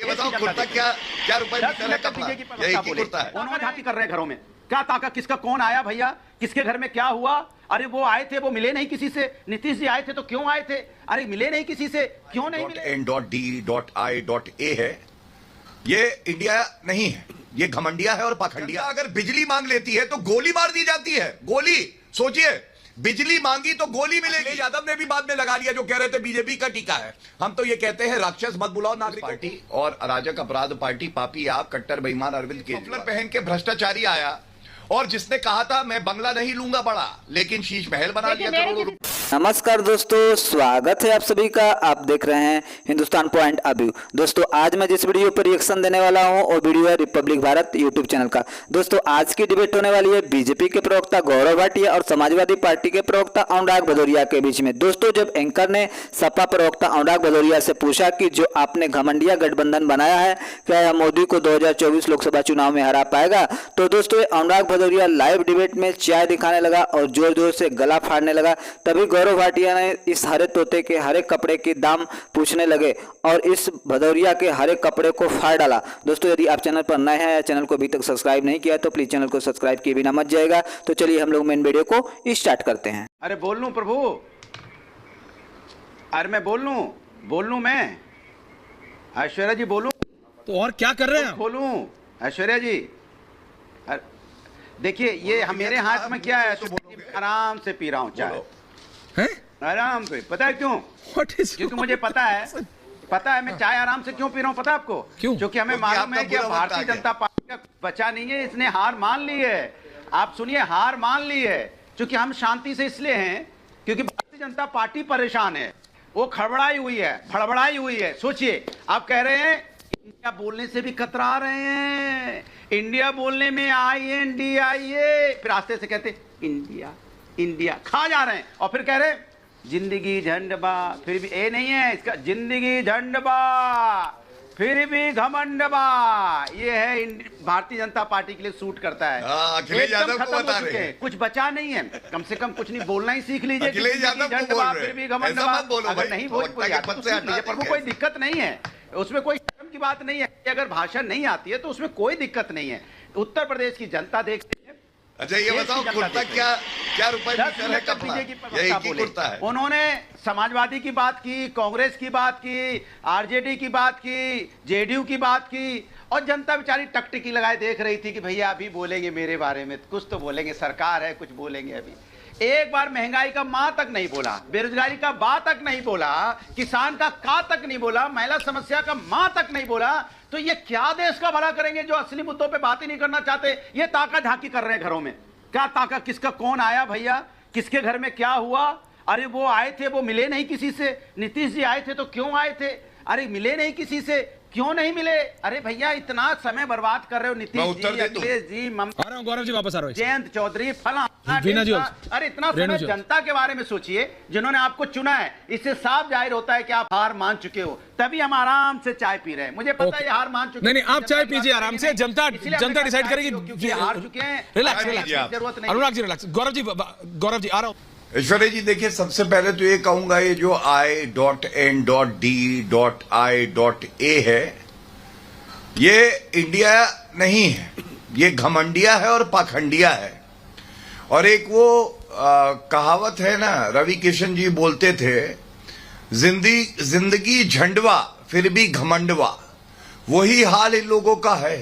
ये बताओ कुर्ता क्या क्या रुपए मीटर है कपड़ा? ये एक ही कुर्ता है। उन्होंने झांकी कर रहे हैं घरों में, क्या ताका, किसका कौन आया भैया, किसके घर में क्या हुआ? अरे वो आए थे, वो मिले नहीं किसी से। नीतीश जी आए थे तो क्यों आए थे? अरे मिले नहीं किसी से, क्यों नहीं मिले? .n.d.i.a है। ये इंडिया नहीं है, ये घमंडिया है और पाखंडिया। अगर बिजली मांग लेती है तो गोली मार दी जाती है। गोली, सोचिए, बिजली मांगी तो गोली मिलेगी। यादव ने भी बाद में लगा लिया, जो कह रहे थे बीजेपी का टीका है। हम तो ये कहते हैं राक्षस मत बुलाओ नागरिक पार्टी और अराजक अपराध पार्टी पापी आप कट्टर बेईमान अरविंद केजरीवाल पहन के भ्रष्टाचारी आया और जिसने कहा था मैं बंगला नहीं लूंगा बड़ा, लेकिन शीश महल बना दिया करोड़ों रुपए। नमस्कार दोस्तों, स्वागत है आप सभी का। आप देख रहे हैं हिंदुस्तान पॉइंट ऑफ व्यू। दोस्तों आज मैं जिस वीडियो पर रिएक्शन देने वाला हूं वो वीडियो है रिपब्लिक भारत यूट्यूब चैनल का। दोस्तों आज की डिबेट होने वाली है बीजेपी के प्रवक्ता गौरव भाटिया और समाजवादी पार्टी के प्रवक्ता अनुराग भदौरिया के बीच में। दोस्तों जब एंकर ने सपा प्रवक्ता अनुराग भदौरिया से पूछा कि जो आपने घमंडिया गठबंधन बनाया है क्या यह मोदी को 2024 लोकसभा चुनाव में हरा पाएगा, तो दोस्तों अनुराग भदौरिया लाइव डिबेट में चाय दिखाने लगा और जोर जोर से गला फाड़ने लगा। तभी गौरव भाटिया ने इस हरे तोते के हरे कपड़े के दाम पूछने लगे और इस भदौरिया के हरे कपड़े को फाड़ डाला। दोस्तों यदि आप चैनल पर नए हैं या चैनल को अभी तक सब्सक्राइब नहीं किया तो प्लीज चैनल को सब्सक्राइब किए बिना मत जाएगा। तो चलिए हम लोग मेन वीडियो को स्टार्ट करते हैं। अरे बोल लूं प्रभु, अरे मैं बोल लूं मैं ऐश्वर्या जी बोलूं तो और क्या कर रहे हैं? बोलूं ऐश्वर्या जी, देखिए ये मेरे हाथ में क्या है, तो आराम से पी रहा हूँ चाय, हैं? आराम से। पता है क्यों? क्योंकि मुझे पता है मैं चाय आराम से क्यों पी रहा हूँ, पता है आपको? क्यों? क्योंकि हमें मालूम है कि भारतीय जनता पार्टी का बचा नहीं है, इसने हार मान ली है। आप सुनिए, हार मान ली है। क्योंकि हम शांति से इसलिए हैं क्योंकि भारतीय जनता पार्टी परेशान है, वो खड़बड़ाई हुई है। सोचिए, आप कह रहे हैं इंडिया बोलने से भी कतरा रहे हैं, इंडिया बोलने में INDIA, फिर आस्ते से कहते इंडिया खा जा रहे हैं और फिर कह रहे जिंदगी झंडबा, फिर भी ए नहीं है इसका, जिंदगी झंडबा फिर भी घमंडबा। ये है भारतीय जनता पार्टी के लिए सूट करता है। एकदम खत्म हो चुके हैं, कुछ बचा नहीं है। कम से कम कुछ नहीं बोलना ही सीख लीजिए, झंडबा फिर भी घमंडबा। अगर नहीं भोजपुरी आती तो सीख लीजिए, प्रभु कोई दिक्कत नहीं है, उसमें कोई शर्म की बात नहीं है। अगर भाषा नहीं आती है तो उसमें कोई दिक्कत नहीं है। उत्तर प्रदेश की जनता देखते हैं। अच्छा ये बताओ कुर्ता क्या रुपए मीटर है कपड़ा? ये एक ही कुर्ता है। उन्होंने समाजवादी की बात की, कांग्रेस की बात की, RJD की बात की, JDU की बात की और जनता बेचारी टकटकी लगाए देख रही थी कि भैया अभी बोलेंगे मेरे बारे में, कुछ तो बोलेंगे, सरकार है कुछ बोलेंगे। अभी एक बार महंगाई का मां तक नहीं बोला, बेरोजगारी का बा तक नहीं बोला, किसान का का तक नहीं बोला, महिला समस्या का मां तक नहीं बोला। तो ये क्या देश का भला करेंगे जो असली मुद्दों पे बात ही नहीं करना चाहते? ये ताका झांकी कर रहे हैं घरों में, क्या ताका, किसका कौन आया भैया, किसके घर में क्या हुआ? अरे वो आए थे, वो मिले नहीं किसी से। नीतीश जी आए थे तो क्यों आए थे? अरे मिले नहीं किसी से, क्यों नहीं मिले? अरे भैया इतना समय बर्बाद कर रहे हो, नीतीश जी, अखिलेश जी, ममता, गौरव जी वापस आ रहे हो, जयंत चौधरी, फला। अरे इतना समय जनता के बारे में सोचिए जिन्होंने आपको चुना है। इससे साफ जाहिर होता है कि आप हार मान चुके हो, तभी हम आराम से चाय पी रहे हैं। मुझे पता है हार मान चुके। नहीं आप चाय पीजिए आराम से, जनता डिसाइड करेगी क्योंकि हार चुके हैं। रिलैक्स, जरूरत नहीं। अनुराग जी रिलैक्स। गौरव जी आ रहा हूं। ऐश्वर्या जी देखिए, सबसे पहले तो ये कहूंगा ये जो I.N.D.I.A है ये इंडिया नहीं है, ये घमंडिया है और पाखंडिया है। और एक वो कहावत है ना, रवि किशन जी बोलते थे, जिंदगी झंडवा फिर भी घमंडवा। वही हाल इन लोगों का है।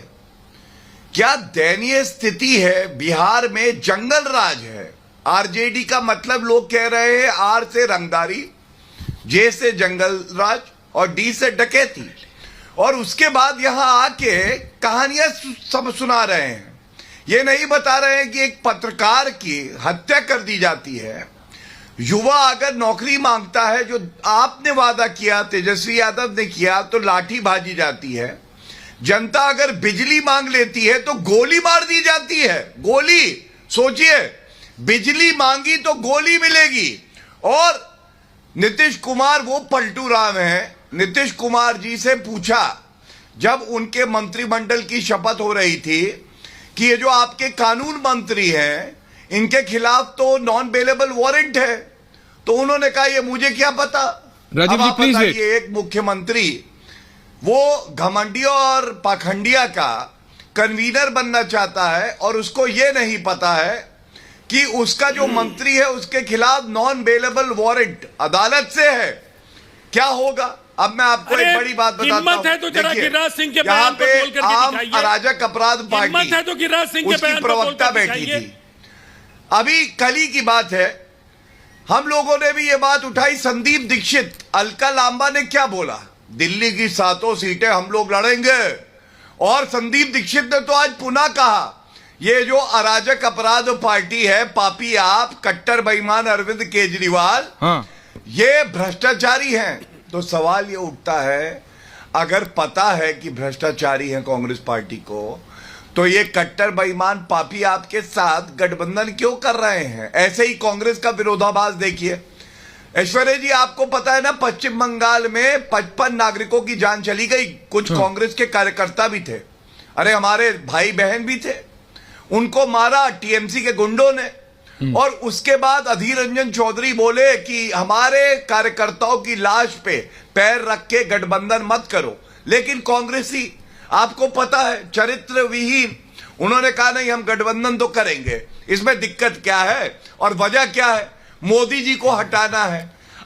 क्या दयनीय स्थिति है। बिहार में जंगल राज है। RJD का मतलब लोग कह रहे हैं R से रंगदारी, J से जंगल राज और D से डकैती। और उसके बाद यहां आके कहानियां सब सुना रहे हैं। ये नहीं बता रहे हैं कि एक पत्रकार की हत्या कर दी जाती है। युवा अगर नौकरी मांगता है, जो आपने वादा किया, तेजस्वी यादव ने किया, तो लाठी भाजी जाती है। जनता अगर बिजली मांग लेती है तो गोली मार दी जाती है। गोली, सोचिए, बिजली मांगी तो गोली मिलेगी। और नीतीश कुमार वो पलटू राम है। नीतीश कुमार जी से पूछा जब उनके मंत्रिमंडल की शपथ हो रही थी कि ये जो आपके कानून मंत्री हैं इनके खिलाफ तो नॉन बेलेबल वारंट है, तो उन्होंने कहा ये मुझे क्या पता। राजीव जी प्लीज, ये एक मुख्यमंत्री वो घमंडिया और पाखंडिया का कन्वीनर बनना चाहता है और उसको ये नहीं पता है कि उसका जो मंत्री है उसके खिलाफ नॉन बेलेबल वारंट अदालत से है। क्या होगा? अब मैं आपको एक बड़ी बात बताता हिम्मत है हूं। तो जरा देखिए, गिरिराज सिंह के यहाँ बयान को पे बोल करके आम दिखाइए। अराजक अपराध हिम्मत है तो गिरिराज सिंह के उसकी बयान को बोल प्रवक्ता कर बैठी दिखाइए। थी। अभी कल ही की बात है, हम लोगों ने भी ये बात उठाई। संदीप दीक्षित, अलका लांबा ने क्या बोला? दिल्ली की 7 सीटें हम लोग लड़ेंगे। और संदीप दीक्षित ने तो आज पुनः कहा ये जो अराजक अपराध पार्टी है, पापी आप, कट्टर बेईमान अरविंद केजरीवाल, हाँ। ये भ्रष्टाचारी हैं। तो सवाल ये उठता है, अगर पता है कि भ्रष्टाचारी है कांग्रेस पार्टी को, तो ये कट्टर बेईमान पापी आपके साथ गठबंधन क्यों कर रहे हैं? ऐसे ही कांग्रेस का विरोधाभास देखिए। ऐश्वर्या जी, आपको पता है ना, पश्चिम बंगाल में 55 नागरिकों की जान चली गई। कुछ कांग्रेस के कार्यकर्ता भी थे, अरे हमारे भाई बहन भी थे, उनको मारा टीएमसी के गुंडों ने। और उसके बाद अधीर रंजन चौधरी बोले कि हमारे कार्यकर्ताओं की लाश पे पैर रख के गठबंधन मत करो। लेकिन कांग्रेसी, आपको पता है, चरित्र विहीन, उन्होंने कहा नहीं हम गठबंधन तो करेंगे। इसमें दिक्कत क्या है और वजह क्या है? मोदी जी को हटाना है।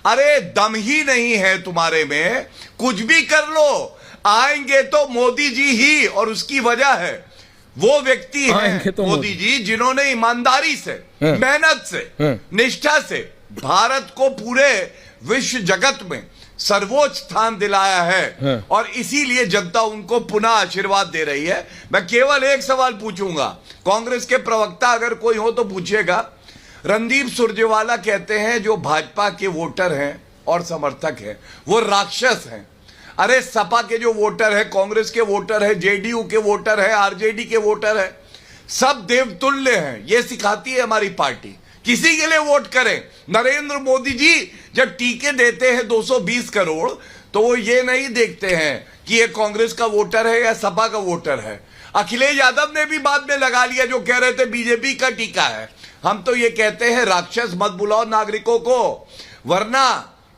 अरे दम ही नहीं है तुम्हारे में, कुछ भी कर लो, आएंगे तो मोदी जी ही। और उसकी वजह है वो व्यक्ति हैं तो मोदी जी जिन्होंने ईमानदारी से, मेहनत से, निष्ठा से भारत को पूरे विश्व जगत में सर्वोच्च स्थान दिलाया है। और इसीलिए जनता उनको पुनः आशीर्वाद दे रही है। मैं केवल एक सवाल पूछूंगा, कांग्रेस के प्रवक्ता अगर कोई हो तो पूछिएगा। रणदीप सुरजेवाला कहते हैं जो भाजपा के वोटर हैं और समर्थक हैं वो राक्षस हैं। अरे सपा के जो वोटर है, कांग्रेस के वोटर है, जेडीयू के वोटर है, आरजेडी के वोटर है, सब देवतुल्य हैं। ये सिखाती है हमारी पार्टी। किसी के लिए वोट करें। नरेंद्र मोदी जी जब टीके देते हैं 220 करोड़, तो वो ये नहीं देखते हैं कि ये कांग्रेस का वोटर है या सपा का वोटर है। अखिलेश यादव ने भी बाद में लगा लिया, जो कह रहे थे बीजेपी का टीका है। हम तो ये कहते हैं राक्षस मत बुलाओ नागरिकों को, वरना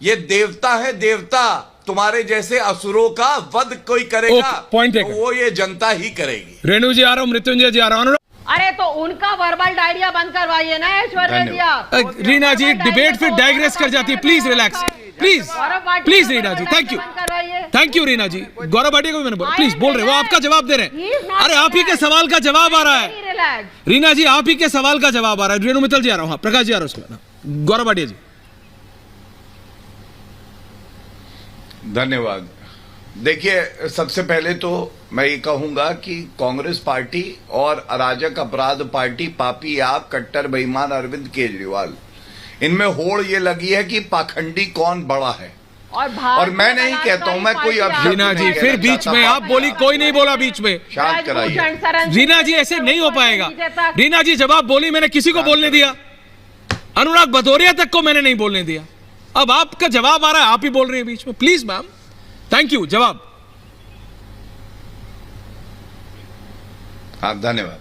ये देवता है, देवता। तुम्हारे जैसे असुरों का वध कोई करेगा पॉइंट तो वो ये जनता ही करेगी। रेणु जी आ रहा हूँ, मृत्युंजय जी आ रहा हूँ। अरे तो उनका वर्बल डायरिया बंद करवाइए ना ऐश्वर्या जी। आप रीना जी डिबेट फिर डाइग्रेस कर जाती है। Please relax, please please Reena ji, thank you Reena ji. Gaurav Bhatia को भी मैंने बोला, प्लीज बोल रहे, वो आपका जवाब दे रहे हैं। अरे आप ही के सवाल का जवाब आ रहा है रीना जी, आप ही के सवाल का जवाब आ रहा है। रेणु मित्तल जी आ रहा हूँ, प्रकाश जी आ रहा हूँ, गौरव भाटिया जी। धन्यवाद। देखिए, सबसे पहले तो मैं ये कहूंगा कि कांग्रेस पार्टी और अराजक अपराध पार्टी पापी आप, कट्टर बेईमान अरविंद केजरीवाल, इनमें होड़ ये लगी है कि पाखंडी कौन बड़ा है। और मैं नहीं कहता हूं, मैं कोई अपशब्द रीना जी नहीं फिर कहना बीच चाहता। में आप बोली, कोई नहीं बोला बीच में। शांत कराइए रीना जी, ऐसे नहीं हो पाएगा। रीना जी जवाब बोली, मैंने किसी को बोलने दिया? अनुराग भदौरिया तक को मैंने नहीं बोलने दिया। अब आपका जवाब आ रहा है, आप ही बोल रहे हैं बीच में। Please ma'am, thank you. जवाब। हाँ, धन्यवाद।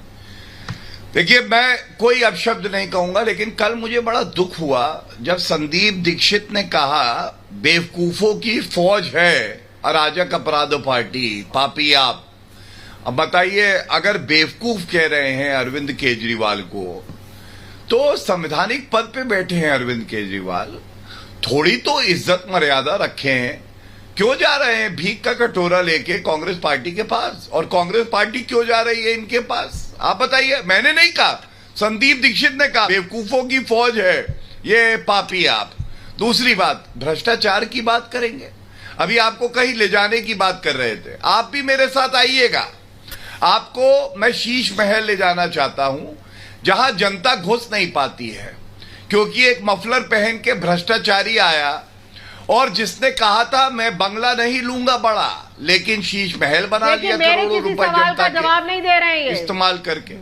देखिए, मैं कोई अपशब्द नहीं कहूंगा, लेकिन कल मुझे बड़ा दुख हुआ जब संदीप दीक्षित ने कहा बेवकूफों की फौज है अराजक अपराध पार्टी, पापी आप। अब बताइए, अगर बेवकूफ कह रहे हैं अरविंद केजरीवाल को, तो संवैधानिक पद पे बैठे हैं अरविंद केजरीवाल, थोड़ी तो इज्जत मर्यादा रखें। क्यों जा रहे हैं भीख का कटोरा लेके कांग्रेस पार्टी के पास? और कांग्रेस पार्टी क्यों जा रही है इनके पास? आप बताइए। मैंने नहीं कहा, संदीप दीक्षित ने कहा बेवकूफों की फौज है ये पापी आप। दूसरी बात, भ्रष्टाचार की बात करेंगे। अभी आपको कहीं ले जाने की बात कर रहे थे, आप भी मेरे साथ आइएगा। आपको मैं शीश महल ले जाना चाहता हूं, जहां जनता घुस नहीं पाती है, क्योंकि एक मफलर पहन के भ्रष्टाचारी आया और जिसने कहा था मैं बंगला नहीं लूंगा बड़ा, लेकिन शीश महल बना लिया करोड़ों रुपए जनता के जवाब नहीं दे रहे हैं इस्तेमाल करके।